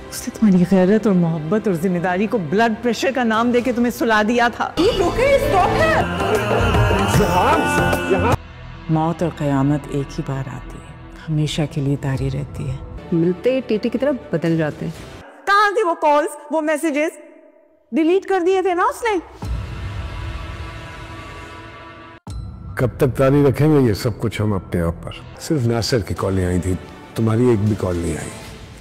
उसने तुम्हारी गैरत और मोहब्बत और जिम्मेदारी को ब्लड प्रेशर का नाम देके तुम्हें सुला दिया था। मौत और कयामत एक ही बार आती है, हमेशा के लिए तारी रहती है। मिलते ही टीटी की तरफ बदल जाते हैं। कहाँ थे वो कॉल्स, वो मैसेजेस? डिलीट कर दिए थे ना उसने। कब तक जारी रखेंगे ये सब कुछ हम अपने आप पर? सिर्फ नासिर की कॉलें आई थी, तुम्हारी एक भी कॉल नहीं आई।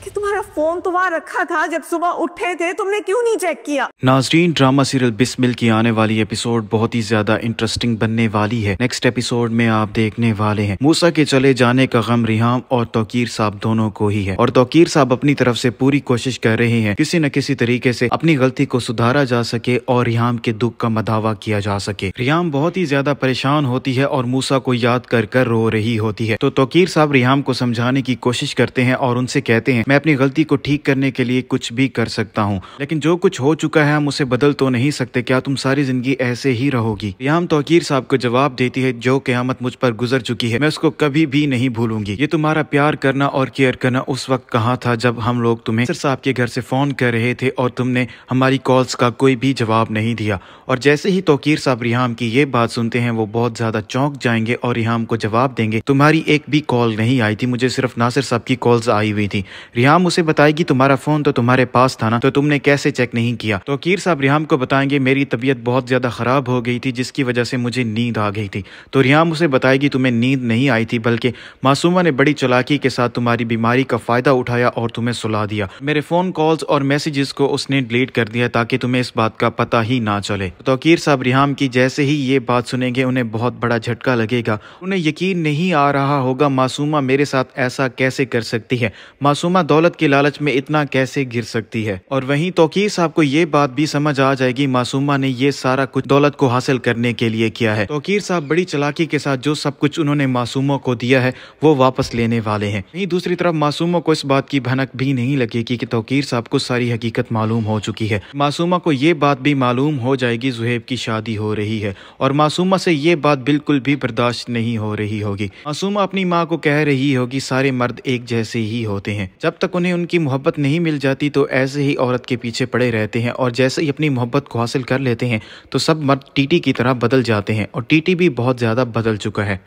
कि तुम्हारा फोन तो वहां रखा था जब सुबह उठे थे, तुमने क्यों नहीं चेक किया? नाज़रीन, ड्रामा सीरियल बिस्मिल की आने वाली एपिसोड बहुत ही ज्यादा इंटरेस्टिंग बनने वाली है। नेक्स्ट एपिसोड में आप देखने वाले हैं मूसा के चले जाने का गम रिहाम और तौकीर साहब दोनों को ही है, और तौकीर साहब अपनी तरफ से पूरी कोशिश कर रहे हैं किसी न किसी तरीके से अपनी गलती को सुधारा जा सके और रिहाम के दुख का मदावा किया जा सके। रिहाम बहुत ही ज्यादा परेशान होती है और मूसा को याद कर कर रो रही होती है। तो तौकीर साहब रिहाम को समझाने की कोशिश करते हैं और उनसे कहते हैं, मैं अपनी गलती को ठीक करने के लिए कुछ भी कर सकता हूँ, लेकिन जो कुछ हो चुका है हम उसे बदल तो नहीं सकते। क्या तुम सारी जिंदगी ऐसे ही रहोगी? रिहाम तौकीर साहब को जवाब देती है, जो क़यामत मुझ पर गुजर चुकी है मैं उसको कभी भी नहीं भूलूंगी। ये तुम्हारा प्यार करना और केयर करना उस वक्त कहाँ था जब हम लोग तुम्हें नासिर साहब के घर से फोन कर रहे थे और तुमने हमारी कॉल्स का कोई भी जवाब नहीं दिया। और जैसे ही तौकीर साहब रिहाम की ये बात सुनते हैं वो बहुत ज्यादा चौंक जाएंगे और रिहाम को जवाब देंगे, तुम्हारी एक भी कॉल नहीं आई थी, मुझे सिर्फ नासिर साहब की कॉल्स आई हुई थी। रिहाम उसे बताएगी, तुम्हारा फोन तो तुम्हारे पास था ना, तो तुमने कैसे चेक नहीं किया? तौकीर साहब रिहाम को बताएंगे, मेरी तबीयत बहुत ज्यादा खराब हो गई थी जिसकी वजह से मुझे नींद आ गई थी। तो रिहाम उसे बताएगी, तुम्हें नींद नहीं आई थी बल्कि मासूमा ने बड़ी चालाकी के साथ तुम्हारी बीमारी का फायदा उठाया और तुम्हें सुला दिया। मेरे फोन कॉल्स और मैसेजेस को उसने डिलीट कर दिया ताकि तुम्हें इस बात का पता ही ना चले। तौकीर साहब रिहाम की जैसे ही ये बात सुनेंगे उन्हें बहुत बड़ा झटका लगेगा। उन्हें यकीन नहीं आ रहा होगा, मासूमा मेरे साथ ऐसा कैसे कर सकती है, मासूमा दौलत के लालच में इतना कैसे गिर सकती है। और वहीं तौकीर साहब को ये बात भी समझ आ जाएगी, मासूमा ने ये सारा कुछ दौलत को हासिल करने के लिए किया है। तौकीर साहब बड़ी चालाकी के साथ जो सब कुछ उन्होंने मासूमों को दिया है वो वापस लेने वाले हैं। वहीं दूसरी तरफ मासूमों को इस बात की भनक भी नहीं लगेगी कि तौकीर साहब को सारी हकीकत मालूम हो चुकी है। मासूमा को ये बात भी मालूम हो जाएगी ज़ुहैब की शादी हो रही है और मासूमा से ये बात बिल्कुल भी बर्दाश्त नहीं हो रही होगी। मासूमा अपनी माँ को कह रही होगी, सारे मर्द एक जैसे ही होते हैं, जब तक उन्हें उनकी मोहब्बत नहीं मिल जाती तो ऐसे ही औरत के पीछे पड़े रहते हैं, और जैसे ही अपनी मोहब्बत को हासिल कर लेते हैं तो सब मर्द टीटी की तरह बदल जाते हैं, और टीटी भी बहुत ज्यादा बदल चुका है।